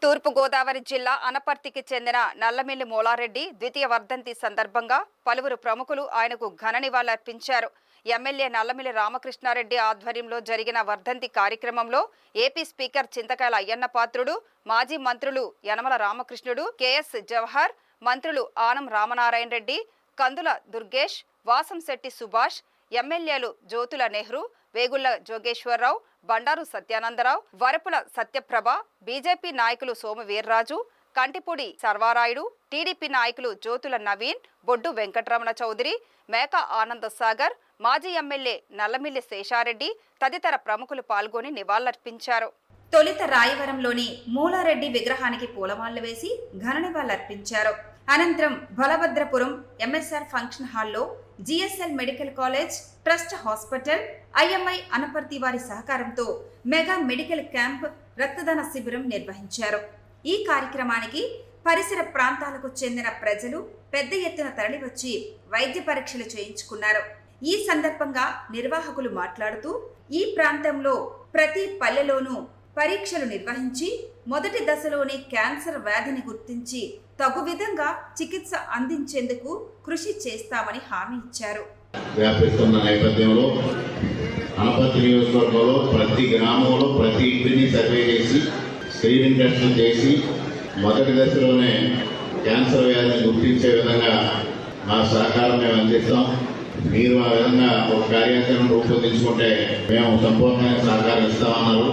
తూర్పు గోదావరి జిల్లా అనపర్తికి చెందిన నల్లమిల్లి మూలారెడ్డి ద్వితీయ వర్ధంతి సందర్భంగా పలువురు ప్రముఖులు ఆయనకు ఘన నివాళులర్పించారు. ఎమ్మెల్యే నల్లమిల్లి రామకృష్ణారెడ్డి ఆధ్వర్యంలో జరిగిన వర్ధంతి కార్యక్రమంలో ఏపీ స్పీకర్ చింతకాయల అయ్యన్న పాత్రుడు, మాజీ మంత్రులు యనమల రామకృష్ణుడు, కేఎస్ జవహర్, మంత్రులు ఆనం రామనారాయణ రెడ్డి, కందుల దుర్గేష్, వాసంశెట్టి సుభాష్, ఎమ్మెల్యేలు జ్యోతుల నెహ్రూ, వేగుళ్ల జోగేశ్వరరావు, బండారు సత్యానందరావు, వరపుల సత్యప్రభ, బీజేపీ నాయకులు సోము వీర్రాజు, కంటిపూడి సర్వారాయుడు, టీడీపీ నాయకులు జ్యోతుల నవీన్, బొడ్డు వెంకటరమణ చౌదరి, మేక ఆనంద సాగర్, మాజీ ఎమ్మెల్యే నల్లమిల్లి శేషారెడ్డి తదితర ప్రముఖులు పాల్గొని నివాళులర్పించారు. తొలుత రాయవరంలోని మూలారెడ్డి విగ్రహానికి పూలమాలలు వేసి ఘన నివాళులర్పించారు. అనంతరం బలభద్రపురం ఎంఎస్ఆర్ ఫంక్షన్ హాల్లో GSL medical college, trust hospital, IMI Anaparthi వారి సహకారంతో మెగా మెడికల్ క్యాంప్, రక్తదాన శిబిరం నిర్వహించారు. ఈ కార్యక్రమానికి పరిసర ప్రాంతాలకు చెందిన ప్రజలు పెద్ద ఎత్తున తరలివచ్చి వైద్య పరీక్షలు చేయించుకున్నారు. ఈ సందర్భంగా నిర్వాహకులు మాట్లాడుతూ ఈ ప్రాంతంలో ప్రతి పల్లెలోనూ పరీక్షలు నిర్వహించి మొదటి దశలోనే క్యాన్సర్ వ్యాధిని గుర్తించి తగు విధంగా చికిత్స అందించేందుకు కృషి చేస్తామని హామీ ఇచ్చారు. వ్యాపిస్తున్న నేపథ్యంలో అనపర్తి నియోజకవర్గంలో ప్రతి గ్రామంలో ప్రతి ఇంటిని సర్వే చేసి స్క్రీనింగ్ టెస్టులు చేసి మొదటి దశలోనే క్యాన్సర్ వ్యాధిని గుర్తించే విధంగా మా సహకారం మేము అందిస్తాం. మీరు ఆ విధంగా ఒక కార్యాచరణ రూపొందించుకుంటే మేము సంపూర్ణమైన సహకారం ఇస్తామన్నారు.